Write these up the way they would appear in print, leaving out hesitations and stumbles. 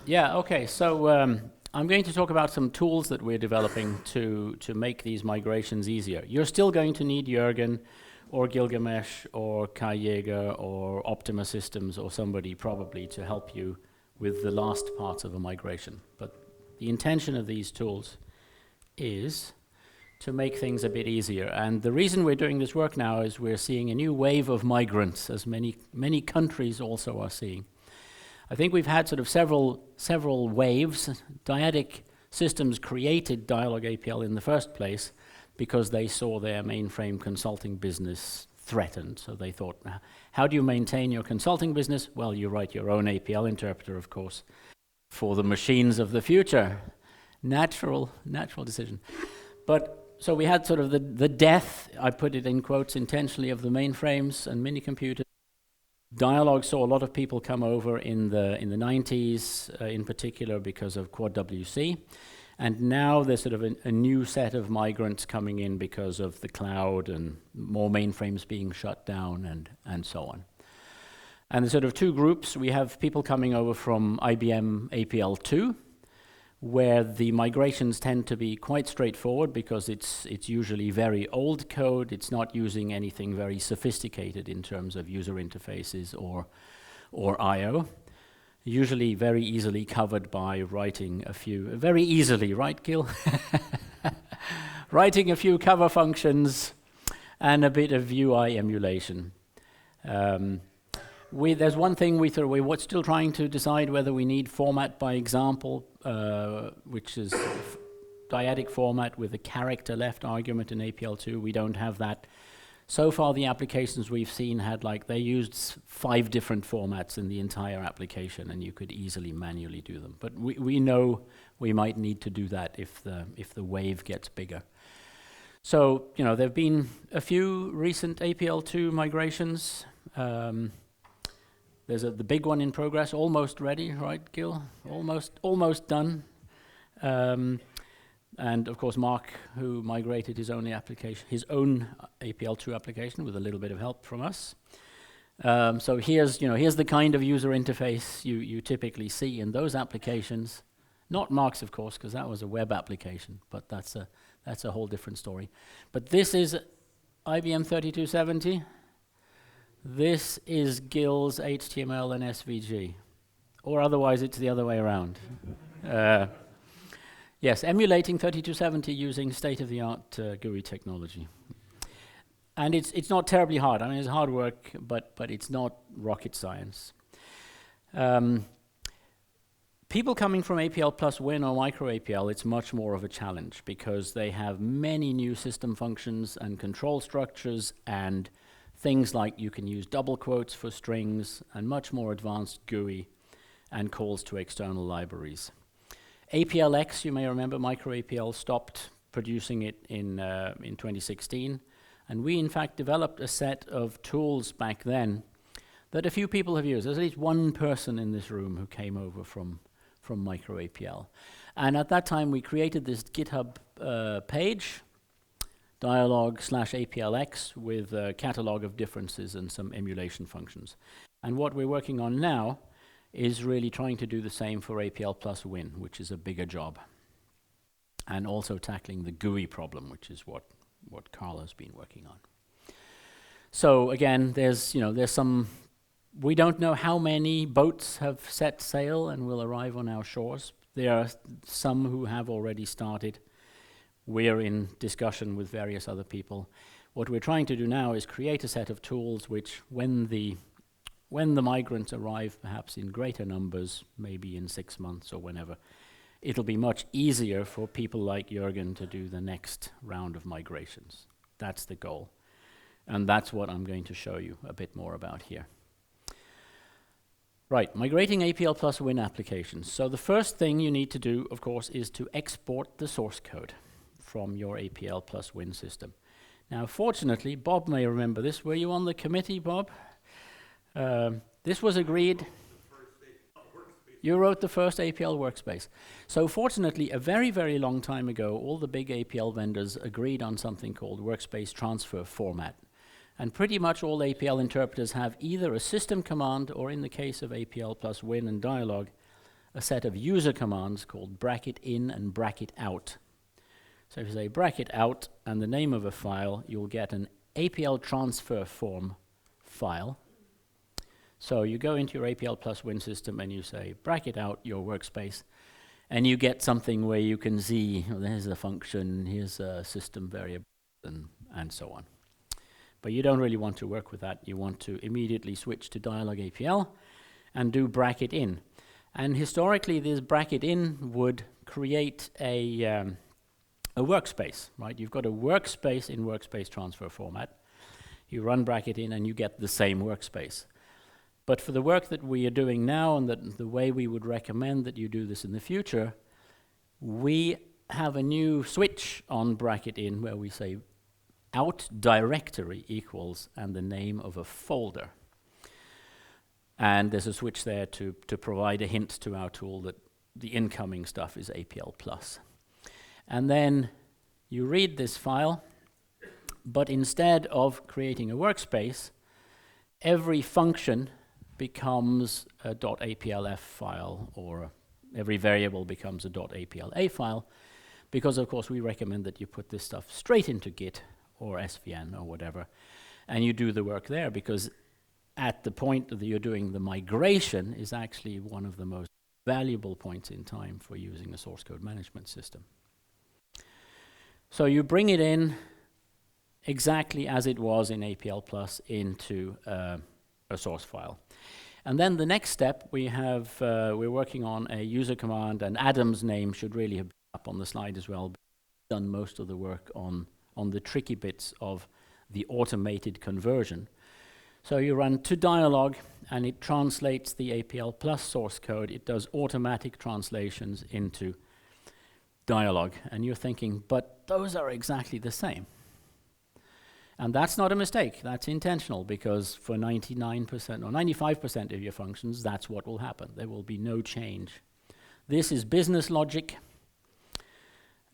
Yeah, okay. So I'm going to talk about some tools that we're developing to make these migrations easier. You're still going to need Jürgen or Gilgamesh or Kai Jäger or Optima Systems or somebody probably to help you with the last parts of a migration. But the intention of these tools is to make things a bit easier. And the reason we're doing this work now is we're seeing a new wave of migrants, as many countries also are seeing. I think we've had sort of several waves. Dyadic Systems created Dyalog APL in the first place because they saw their mainframe consulting business threatened. So they thought, how do you maintain your consulting business? Well, you write your own APL interpreter, of course, for the machines of the future. Natural decision. But so we had sort of the death, I put it in quotes intentionally, of the mainframes and mini computers. Dyalog saw a lot of people come over in the 90s, in particular because of Quad WC. And now there's sort of a new set of migrants coming in because of the cloud and more mainframes being shut down and so on. And there's sort of two groups. We have people coming over from IBM APL+, where the migrations tend to be quite straightforward because it's usually very old code. It's not using anything very sophisticated in terms of user interfaces or I/O. Usually very easily covered by writing a few, very easily, right, Gil? Writing a few cover functions and a bit of UI emulation. There's one thing we're still trying to decide whether we need format by example, which is dyadic format with a character left argument in APL2. We don't have that. So far, the applications we've seen had they used 5 different formats in the entire application, and you could easily manually do them. But we know we might need to do that if the wave gets bigger. So there've been a few recent APL2 migrations. There's the big one in progress, almost ready, right, Gil? Almost done. And of course, Mark, who migrated his own APL2 application with a little bit of help from us. So here's the kind of user interface you typically see in those applications. Not Mark's, of course, because that was a web application, but that's a whole different story. But this is IBM 3270. This is Gil's HTML and SVG, or otherwise it's the other way around. Yes, emulating 3270 using state-of-the-art GUI technology. And it's not terribly hard. I mean, it's hard work, but it's not rocket science. People coming from APL+Win or micro APL, it's much more of a challenge because they have many new system functions and control structures and things like you can use double quotes for strings and much more advanced GUI and calls to external libraries. APLX, you may remember, micro APL stopped producing it in 2016. And we, in fact, developed a set of tools back then that a few people have used. There's at least one person in this room who came over from micro APL. And at that time, we created this GitHub page, Dyalog/APLX, with a catalog of differences and some emulation functions. And what we're working on now is really trying to do the same for APL+Win, which is a bigger job. And also tackling the GUI problem, which is what Karl has been working on. So again, there's some, we don't know how many boats have set sail and will arrive on our shores. There are some who have already started. We're in discussion with various other people. What we're trying to do now is create a set of tools which, when the migrants arrive, perhaps in greater numbers, maybe in 6 months or whenever, it'll be much easier for people like Jürgen to do the next round of migrations. That's the goal. And that's what I'm going to show you a bit more about here. Right, migrating APL+Win applications. So the first thing you need to do, of course, is to export the source code from your APL+Win system. Now, fortunately, Bob may remember this. Were you on the committee, Bob? This was agreed. You wrote the first APL workspace. So fortunately, a very, very long time ago, all the big APL vendors agreed on something called workspace transfer format. And pretty much all APL interpreters have either a system command or, in the case of APL+Win and Dyalog, a set of user commands called bracket in and bracket out. So if you say bracket out and the name of a file, you'll get an APL transfer form file. So you go into your APL+Win system and you say bracket out your workspace, and you get something where you can see, oh, there's a function, here's a system variable, and so on. But you don't really want to work with that. You want to immediately switch to Dyalog APL and do bracket in. And historically, this bracket in would create a workspace, right? You've got a workspace in workspace transfer format. You run bracket in and you get the same workspace. But for the work that we are doing now and the way we would recommend that you do this in the future, we have a new switch on bracket in where we say out directory equals and the name of a folder. And there's a switch there to provide a hint to our tool that the incoming stuff is APL+. And then you read this file, but instead of creating a workspace, every function becomes a .aplf file, or every variable becomes a .apla file, because of course we recommend that you put this stuff straight into Git or SVN or whatever, and you do the work there, because at the point that you're doing the migration is actually one of the most valuable points in time for using a source code management system. So you bring it in exactly as it was in APL+ into a source file. And then the next step, we're working on a user command, and Adam's name should really have been up on the slide as well. Done most of the work on the tricky bits of the automated conversion. So you run to Dyalog, and it translates the APL+ source code. It does automatic translations into Dyalog. And you're thinking, but those are exactly the same. And that's not a mistake. That's intentional, because for 99% or 95% of your functions, that's what will happen. There will be no change. This is business logic.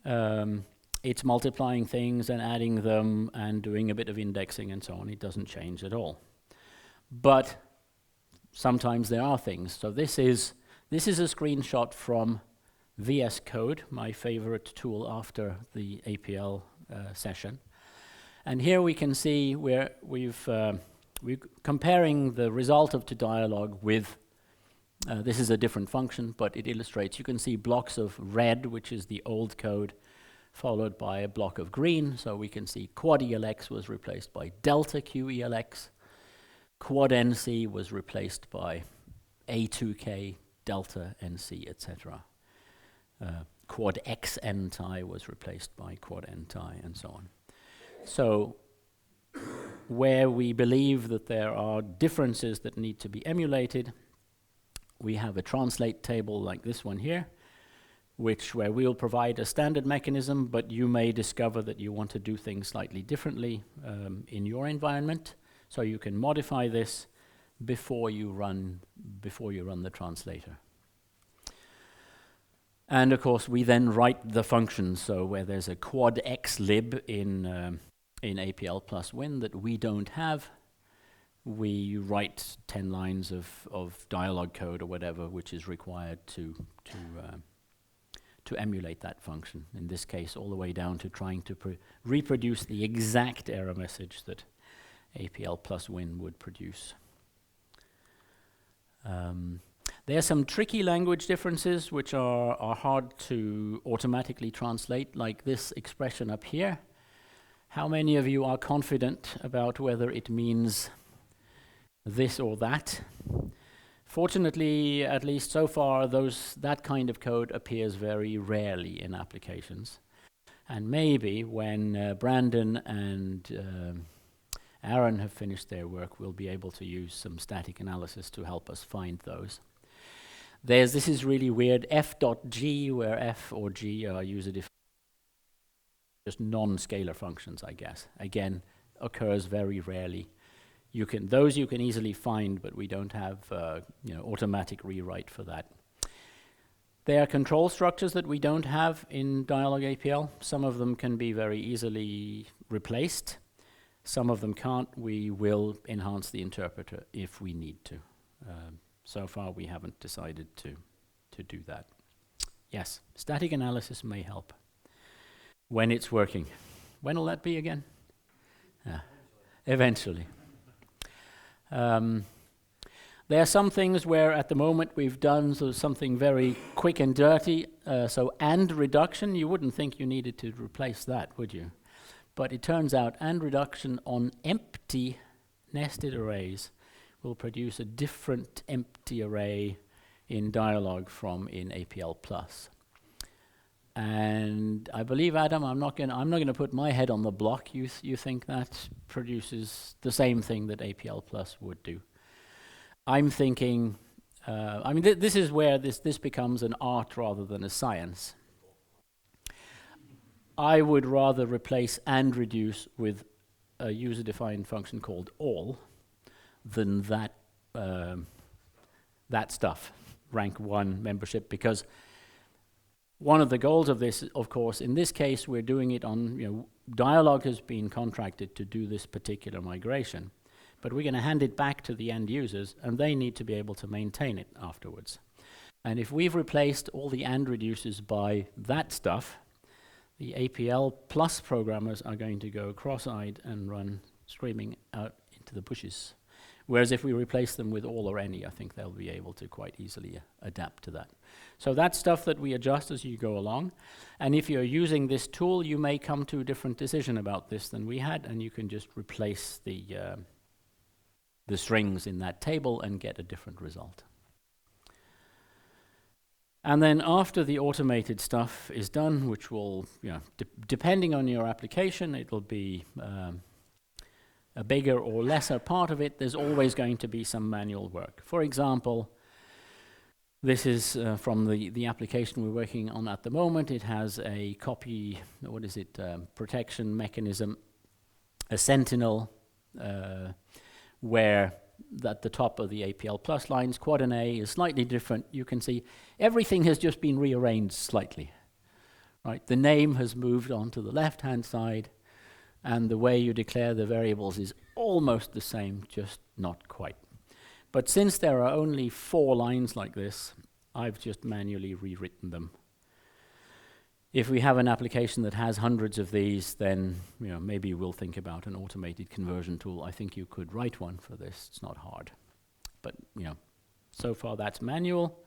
It's multiplying things and adding them and doing a bit of indexing and so on. It doesn't change at all. But sometimes there are things. So this is a screenshot from VS Code, my favorite tool after the APL session. And here we can see where we're comparing the result of to Dyalog with, this is a different function, but it illustrates, you can see blocks of red, which is the old code, followed by a block of green. So we can see quad ELX was replaced by delta Q ELX, quad NC was replaced by A2K, delta NC, etc. Quad X NTI was replaced by quad NTI, and so on. So where we believe that there are differences that need to be emulated, we have a translate table like this one here, where we'll provide a standard mechanism, but you may discover that you want to do things slightly differently in your environment. So you can modify this before you run the translator. And of course, we then write the functions. So where there's a quad X lib in APL+Win that we don't have, we write 10 lines of Dyalog code or whatever, which is required to emulate that function. In this case, all the way down to trying to reproduce the exact error message that APL+Win would produce. There are some tricky language differences which are hard to automatically translate, like this expression up here. How many of you are confident about whether it means this or that? Fortunately, at least so far, that kind of code appears very rarely in applications. And maybe when Brandon and Aaron have finished their work, we'll be able to use some static analysis to help us find those. This is really weird, f.g, where f or g are user-defined, just non-scalar functions, I guess. Again, occurs very rarely. Those you can easily find, but we don't have automatic rewrite for that. There are control structures that we don't have in Dyalog APL. Some of them can be very easily replaced. Some of them can't. We will enhance the interpreter if we need to. So far, we haven't decided to do that. Yes, static analysis may help when it's working. When will that be again? Eventually. There are some things where at the moment we've done something very quick and dirty. So AND reduction, you wouldn't think you needed to replace that, would you? But it turns out AND reduction on empty nested arrays will produce a different empty array in Dyalog from in APL+. And I believe, Adam, I'm not going to put my head on the block. You think that produces the same thing that APL+ would do. I'm thinking, this is where this becomes an art rather than a science. I would rather replace and reduce with a user-defined function called all than that stuff, rank 1 membership, because one of the goals of this, of course, in this case, we're doing it on, Dyalog has been contracted to do this particular migration, but we're going to hand it back to the end users, and they need to be able to maintain it afterwards. And if we've replaced all the AND reducers by that stuff, the APL+ programmers are going to go cross-eyed and run screaming out into the bushes. Whereas if we replace them with all or any, I think they'll be able to quite easily adapt to that. So that's stuff that we adjust as you go along. And if you're using this tool, you may come to a different decision about this than we had, and you can just replace the strings in that table and get a different result. And then after the automated stuff is done, which will, depending on your application, it'll be a bigger or lesser part of it. There's always going to be some manual work. For example, this is from the application we're working on at the moment. It has a copy, protection mechanism, a sentinel, where at the top of the APL+ lines, quad and A is slightly different. You can see everything has just been rearranged slightly. Right? The name has moved on to the left-hand side, and the way you declare the variables is almost the same, just not quite. But since there are only 4 lines like this, I've just manually rewritten them. If we have an application that has hundreds of these, then maybe we'll think about an automated conversion tool. I think you could write one for this. It's not hard. But so far that's manual.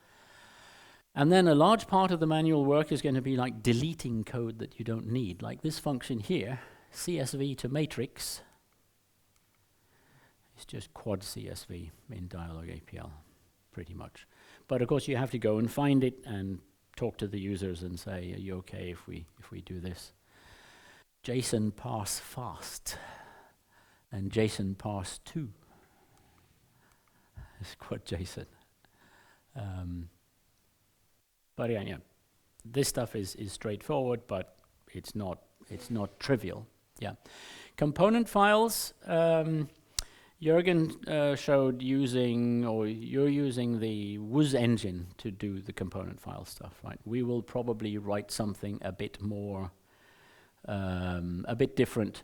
And then a large part of the manual work is going to be like deleting code that you don't need. Like this function here, CSV to matrix. It's just quad CSV in Dyalog APL, pretty much. But of course you have to go and find it and talk to the users and say, are you okay if we do this? JSON parse fast and JSON parse to. It's quad JSON. But yeah, this stuff is straightforward, but it's not trivial. Yeah, component files. Jürgen showed you're using the WUS engine to do the component file stuff, right? We will probably write something a bit more, a bit different.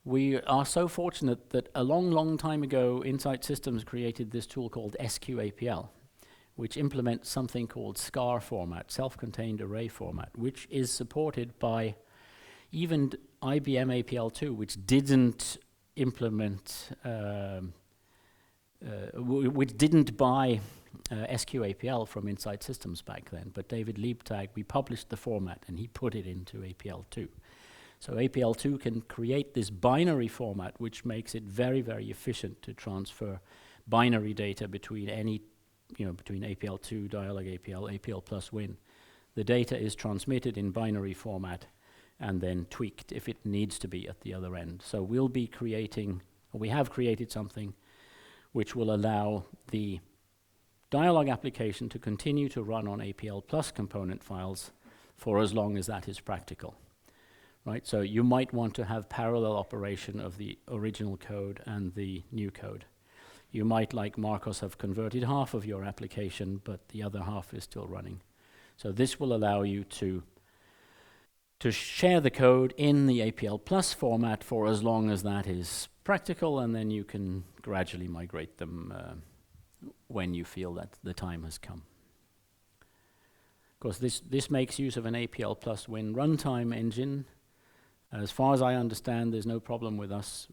We are so fortunate that a long time ago, Insight Systems created this tool called SQAPL, which implements something called SCAR format, self-contained array format, which is supported by even IBM APL2, which didn't implement, which didn't buy SQAPL from Insight Systems back then, but David Liebtag, we published the format and he put it into APL2. So APL2 can create this binary format, which makes it very, very efficient to transfer binary data between any, between APL2, Dyalog APL, APL+Win. The data is transmitted in binary format and then tweaked if it needs to be at the other end. So we'll be creating, or we have created something which will allow the Dyalog application to continue to run on APL+ component files for as long as that is practical. Right? So you might want to have parallel operation of the original code and the new code. You might, like Marcos, have converted half of your application, but the other half is still running. So this will allow you to share the code in the APL+ format for as long as that is practical, and then you can gradually migrate them when you feel that the time has come. course, this makes use of an APL+Win runtime engine. As far as I understand, there's no problem with us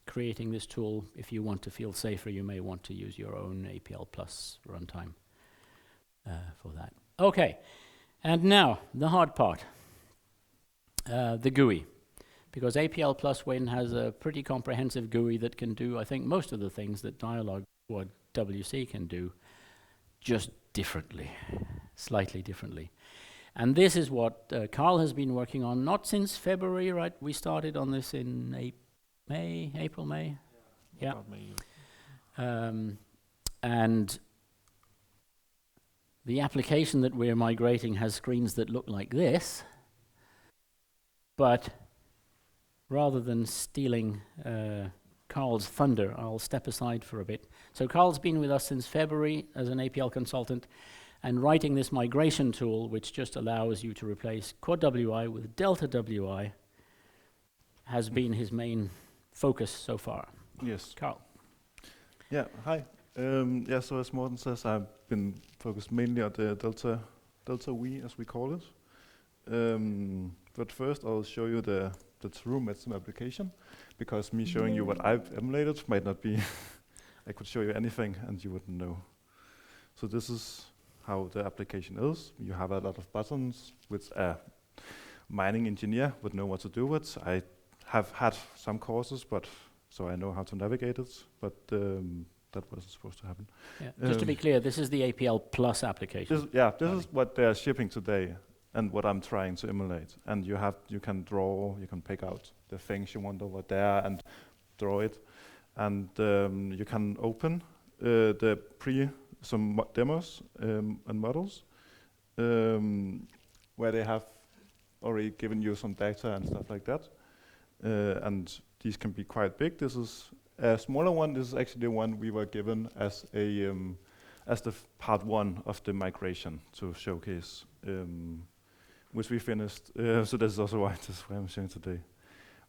creating this tool. If you want to feel safer, you may want to use your own APL+ runtime for that. Okay, and now the hard part, the GUI. Because APL+Win has a pretty comprehensive GUI that can do, I think, most of the things that Dyalog or WC can do, just differently, slightly differently. And this is what Karl has been working on, not since February, right? We started on this in April, May? Yeah. And the application that we're migrating has screens that look like this, but rather than stealing Karl's thunder, I'll step aside for a bit. So Karl's been with us since February as an APL consultant, and writing this migration tool, which just allows you to replace quad WI with delta WI, has been his main focus so far. Yes. Karl. Yeah, hi. Yeah, so as Morten says, I've been focused mainly on the delta WI, as we call it. But first I'll show you the true METSIM application, because me showing you what I've emulated might not be, I could show you anything and you wouldn't know. So this is how the application is. You have a lot of buttons, which a mining engineer would know what to do with. I have had some courses, but so I know how to navigate it, but that wasn't supposed to happen. Yeah. Just to be clear, this is the APL+ application. This is what they're shipping today, and what I'm trying to emulate. And you can draw, you can pick out the things you want over there and draw it. And you can open some demos and models where they have already given you some data and stuff like that. And these can be quite big. This is a smaller one. This is actually the one we were given as the part 1 of the migration to showcase, which we finished. So this is also why this is what I'm showing today.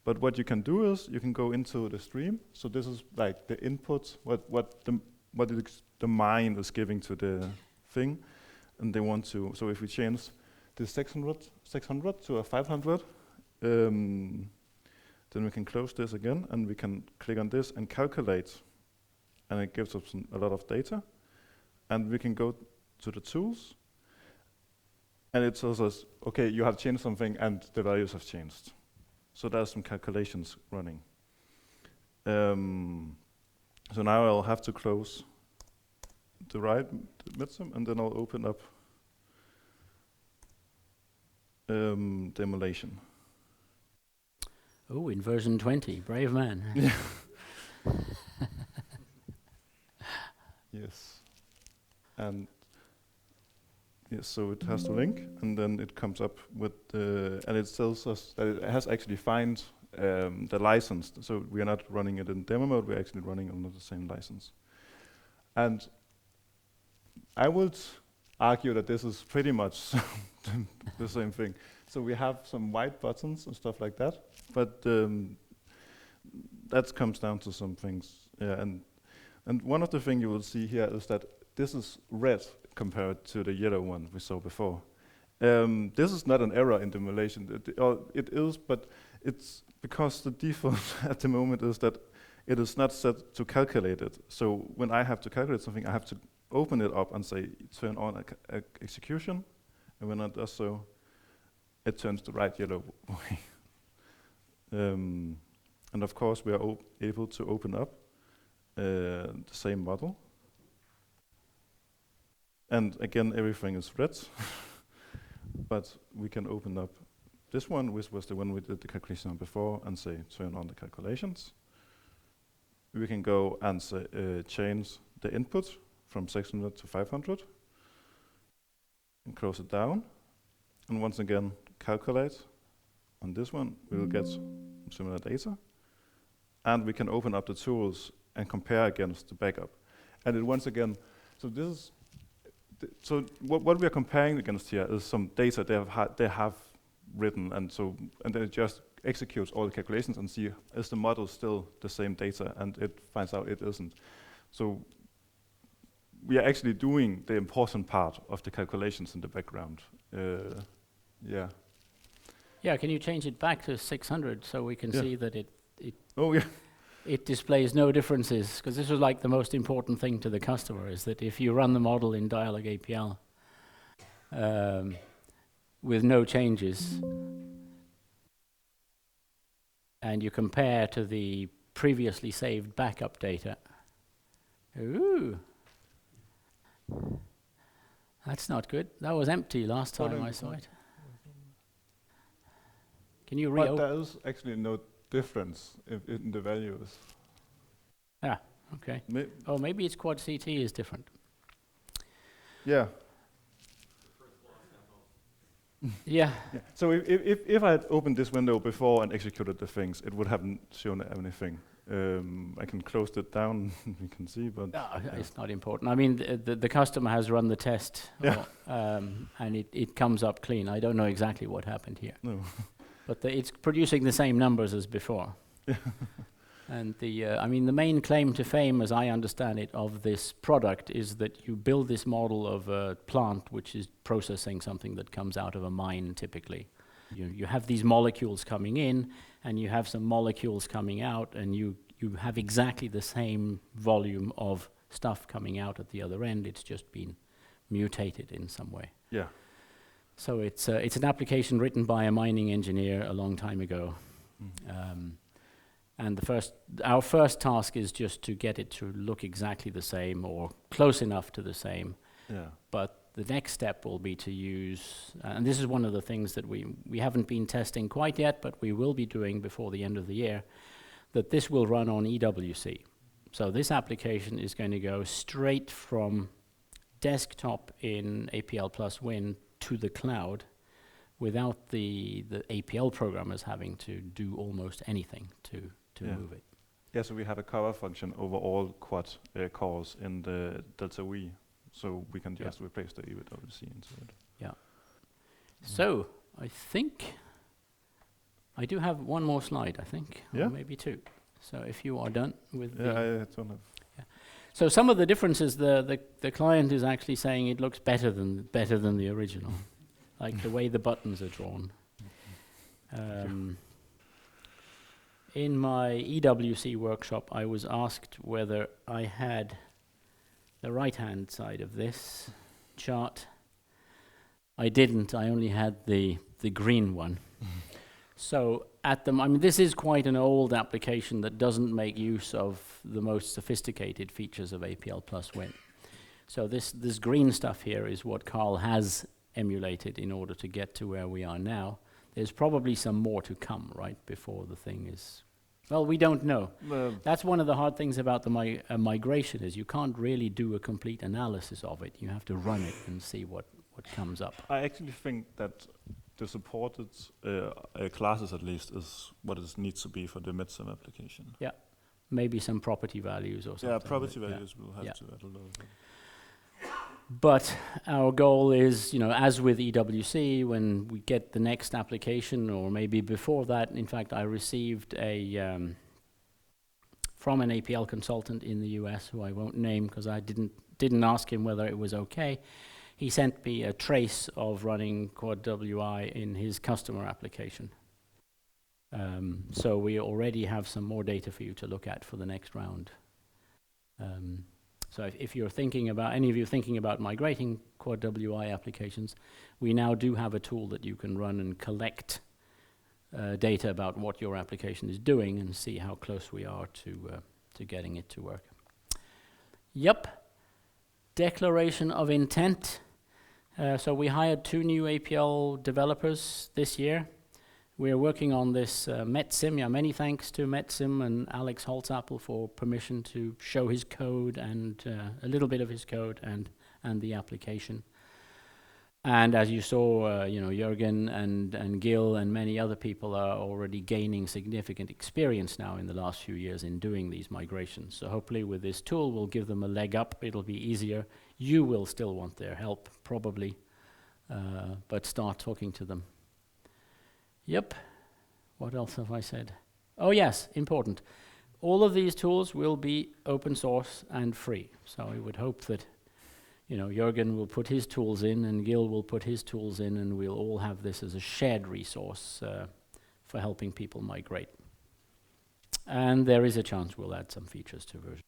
But what you can do is you can go into the stream. So this is like the input, what the mind is giving to the thing, and they want to. So if we change the 600 to a 500, then we can close this again, and we can click on this and calculate, and it gives us a lot of data. And we can go to the tools, and it tells us, okay, you have changed something, and the values have changed. So there's some calculations running. So now I'll have to close the METSIM, and then I'll open up the emulation. Oh, in version 20, brave man. Yeah. Yes. And yes, so it has the link, and then it comes up with and it tells us that it has actually found the license. So we are not running it in demo mode, we're actually running under the same license. And I would argue that this is pretty much the same thing. So we have some white buttons and stuff like that, but that comes down to some things. Yeah, and one of the things you will see here is that this is red compared to the yellow one we saw before. This is not an error in the emulation. It is, but it's because the default at the moment is that it is not set to calculate it. So when I have to calculate something, I have to open it up and say, turn on execution, and when it does so, it turns the right yellow way. And of course, we are able to open up the same model. And again, everything is red, but we can open up this one, which was the one we did the calculation on before, and say, turn on the calculations. We can go and say, change the input from 600 to 500, and close it down. And once again, calculate. On this one, we will get similar data. And we can open up the tools and compare against the backup. And it once again, so this is, so what we are comparing against here is some data they have written, and then it just executes all the calculations and see is the model still the same data, and it finds out it isn't. So we are actually doing the important part of the calculations in the background. Yeah. Yeah, can you change it back to 600 so we can see that Oh yeah. it displays no differences? Because this was like the most important thing to the customer, is that if you run the model in Dyalog APL with no changes, and you compare to the previously saved backup data. Ooh. That's not good. That was empty last time I saw it. Can you But there is actually no difference in the values. Ah, okay. Oh, maybe it's quad CT is different. Yeah. Yeah. So if I had opened this window before and executed the things, it would haven't shown anything. I can close it down, you can see, but... It's not important. I mean, the customer has run the test, and it comes up clean. I don't know exactly what happened here. No. But it's producing the same numbers as before. And I mean, the main claim to fame, as I understand it, of this product is that you build this model of a plant which is processing something that comes out of a mine, typically. You have these molecules coming in, and you have some molecules coming out, and you have exactly the same volume of stuff coming out at the other end. It's just been mutated in some way. Yeah. So it's an application written by a mining engineer a long time ago. And our first task is just to get it to look exactly the same or close enough to the same. Yeah. But the next step will be to use, and this is one of the things that we haven't been testing quite yet, but we will be doing before the end of the year, that this will run on EWC. So this application is going to go straight from desktop in APL+Win to the cloud without the APL programmers having to do almost anything to move it. Yeah, so we have a cover function over all quad cores in the WI, so we can just replace the EWC into it. Yeah. So I think I do have one more slide, I think, or maybe two. So if you are done with I don't have. Yeah. So some of the differences, the client is actually saying it looks better than the original, like the way the buttons are drawn. In my EWC workshop, I was asked whether I had the right-hand side of this chart. I didn't. I only had the green one. So I mean, this is quite an old application that doesn't make use of the most sophisticated features of APL+Win. So this green stuff here is what Karl has emulated in order to get to where we are now. There's probably some more to come, right, before the thing is... Well, we don't know. That's one of the hard things about the migration, is you can't really do a complete analysis of it. You have to run it and see what comes up. I actually think that the supported classes, at least, is what it needs to be for the METSIM application. Yeah, maybe some property values or something. Yeah, property values will have to add a little bit. But our goal is, as with EWC, when we get the next application, or maybe before that, in fact, I received from an APL consultant in the US, who I won't name because I didn't ask him whether it was okay. He sent me a trace of running quad WI in his customer application. So we already have some more data for you to look at for the next round. So if you're thinking about, any of you thinking about migrating quad WI applications, we now do have a tool that you can run and collect data about what your application is doing and see how close we are to getting it to work. Yep. Declaration of intent. So we hired 2 new APL developers this year. We're working on this METSIM. Yeah, many thanks to METSIM and Alex Holtzapfel for permission to show his code and a little bit of his code and the application. And as you saw, Jürgen and Gil and many other people are already gaining significant experience now in the last few years in doing these migrations. So hopefully with this tool, we'll give them a leg up. It'll be easier. You will still want their help, probably, but start talking to them. Yep. What else have I said? Oh yes, important. All of these tools will be open source and free. So we would hope that you know, Jürgen will put his tools in and Gil will put his tools in, and we'll all have this as a shared resource for helping people migrate. And there is a chance we'll add some features to version.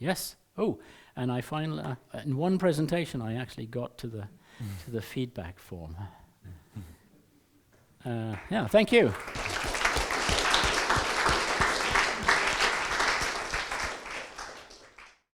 Yes. Oh, and I finally, in one presentation, I actually got to the feedback form. Yeah, thank you.